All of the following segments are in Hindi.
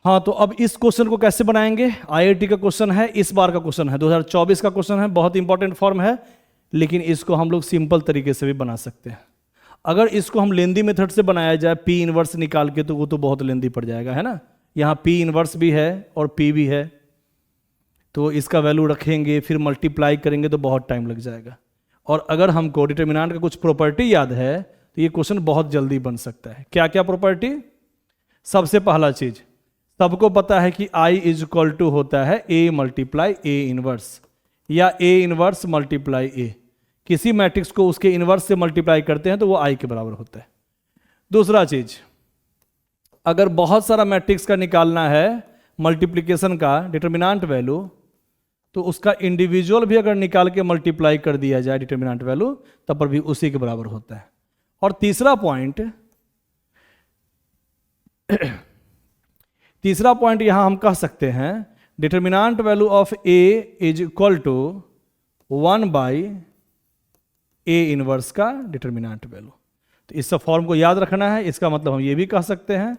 हाँ, तो अब इस क्वेश्चन को कैसे बनाएंगे? आईआईटी का क्वेश्चन है, इस बार का क्वेश्चन है, 2024 का क्वेश्चन है, बहुत इंपॉर्टेंट फॉर्म है, लेकिन इसको हम लोग सिंपल तरीके से भी बना सकते हैं। अगर इसको हम लेंदी मेथड से बनाया जाए पी इनवर्स निकाल के, तो वो तो बहुत लेंदी पड़ जाएगा, है ना। यहाँ पी इनवर्स भी है और पी भी है, तो इसका वैल्यू रखेंगे फिर मल्टीप्लाई करेंगे तो बहुत टाइम लग जाएगा। और अगर हमको डिटर्मिनेंट का कुछ प्रॉपर्टी याद है तो ये क्वेश्चन बहुत जल्दी बन सकता है। क्या क्या प्रॉपर्टी? सबसे पहला चीज, सबको पता है कि I इज इक्वल टू होता है A मल्टीप्लाई A इनवर्स, या A इनवर्स मल्टीप्लाई A। किसी मैट्रिक्स को उसके इनवर्स से मल्टीप्लाई करते हैं तो वो I के बराबर होता है। दूसरा चीज, अगर बहुत सारा मैट्रिक्स का निकालना है मल्टीप्लिकेशन का डिटर्मिनेंट वैल्यू, तो उसका इंडिविजुअल भी अगर निकाल के मल्टीप्लाई कर दिया जाए डिटर्मिनेंट वैल्यू, तब पर भी उसी के बराबर होता है। और तीसरा पॉइंट यहां हम कह सकते हैं determinant value of A is equal to 1 by A inverse का डिटर्मिनेंट वैल्यू। तो इस सब फॉर्म को याद रखना है। इसका मतलब हम ये भी कह सकते हैं,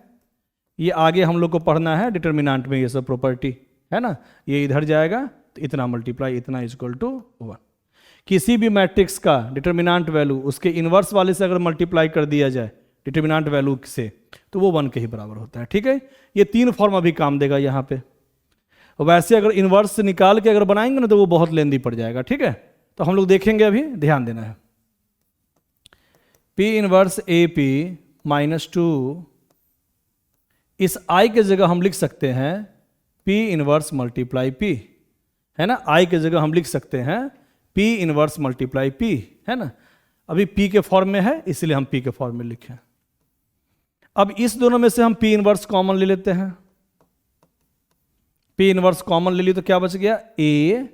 ये आगे हम लोग को पढ़ना है डिटर्मिनेंट में ये सब प्रॉपर्टी, है ना। ये इधर जाएगा तो इतना मल्टीप्लाई इतना इज इक्वल टू 1। किसी भी मैट्रिक्स का डिटर्मिनेंट वैल्यू उसके इनवर्स वाले से अगर मल्टीप्लाई कर दिया जाए डिटर्मिनेंट वैल्यू से, तो वो 1 के ही बराबर होता है। ठीक है, ये तीन फॉर्म अभी काम देगा यहाँ पे। वैसे अगर इनवर्स से निकाल के अगर बनाएंगे ना तो वो बहुत लेंदी पड़ जाएगा। ठीक है, तो हम लोग देखेंगे, अभी ध्यान देना है। P इनवर्स AP माइनस 2, इस I के जगह हम लिख सकते हैं P इनवर्स मल्टीप्लाई P, है ना। I के जगह हम लिख सकते हैं P इनवर्स मल्टीप्लाई P, है ना। अभी P के फॉर्म में है इसलिए हम P के फॉर्म में लिखे। अब इस दोनों में से हम P इनवर्स कॉमन ले लेते हैं। P इनवर्स कॉमन ले ली तो क्या बच गया A,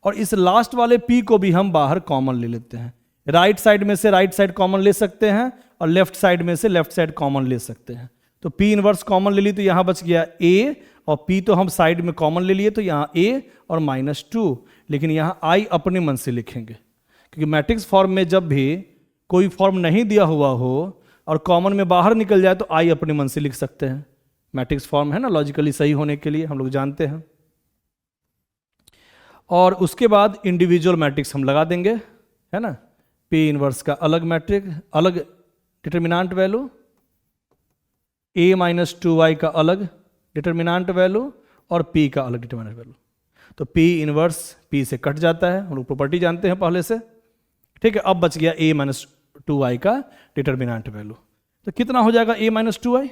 और इस लास्ट वाले P को भी हम बाहर कॉमन ले लेते हैं। राइट साइड में से राइट साइड कॉमन ले सकते हैं और लेफ्ट साइड में से लेफ्ट साइड कॉमन ले सकते हैं। तो P इनवर्स कॉमन ले ली तो यहां बच गया A, और P तो हम साइड में कॉमन ले लिए तो यहां A और -2, लेकिन यहां I अपने मन से लिखेंगे, क्योंकि मैट्रिक्स फॉर्म में जब भी कोई फॉर्म नहीं दिया हुआ हो और कॉमन में बाहर निकल जाए तो I अपने मन से लिख सकते हैं। मैट्रिक्स फॉर्म है ना, लॉजिकली सही होने के लिए हम लोग जानते हैं। और उसके बाद इंडिविजुअल मैट्रिक्स हम लगा देंगे, है ना। P इनवर्स का अलग मैट्रिक्स, अलग determinant value, A minus 2y का अलग डिटर्मिनेंट वैल्यू, और P का अलग डिटर्मिनेंट वैल्यू। तो P इनवर्स P से कट जाता है, हम लोग प्रॉपर्टी जानते हैं पहले से। ठीक है, अब बच गया A माइनस 2y का डिटर्मिनेंट वैल्यू। तो कितना हो जाएगा A माइनस 2y?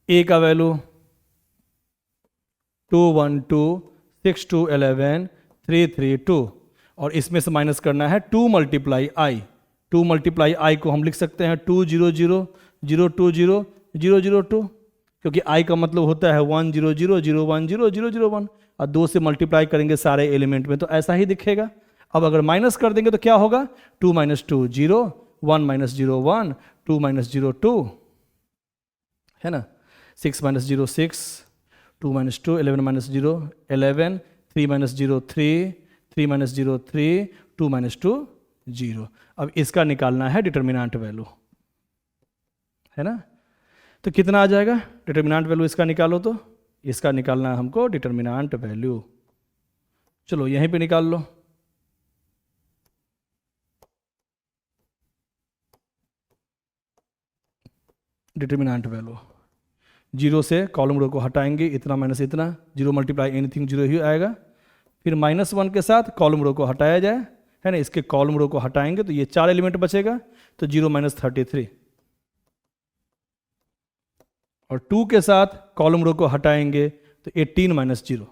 A का वैल्यू 2 1 2 6 2 11 3 3 2, और इसमें से माइनस करना है 2 मल्टीप्लाई I। 2 मल्टीप्लाई I को हम लिख सकते हैं 2 0 0 0 2 0 0 0 2, क्योंकि I का मतलब होता है 1 0 0 0 1 0 0 0 1, और 2 से मल्टीप्लाई करेंगे सारे एलिमेंट में तो ऐसा ही दिखेगा। अब अगर माइनस कर देंगे तो क्या होगा? 2 माइनस 2 0, 1 माइनस 0 1, 2 माइनस 0 2, है ना। 6 minus 0 6, 2 minus 2, 11 minus 0 11, 3 minus 0 3, 3 minus 0 3, 2 minus 2 0। अब इसका निकालना है डिटर्मिनेंट वैल्यू, है ना। तो कितना आ जाएगा डिटर्मिनेंट वैल्यू? इसका निकालो, तो इसका निकालना है हमको डिटर्मिनेंट वैल्यू। चलो यहीं पे निकाल लो। डिटर्मिनेंट वैल्यू 0 से कॉलम रो को हटाएंगे, इतना माइनस इतना, 0 मल्टीप्लाई एनीथिंग 0 ही आएगा। फिर -1 के साथ कॉलम रो को हटाया जाए, है ना। इसके कॉलम रो को हटाएंगे तो ये 4 एलिमेंट बचेगा, तो 0 माइनस 33, और 2 के साथ कॉलम रो को हटाएंगे तो 18 माइनस 0,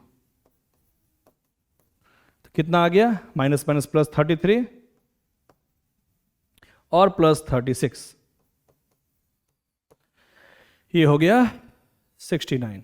तो कितना आ गया? माइनस माइनस प्लस 33 और प्लस 36, ये हो गया 69।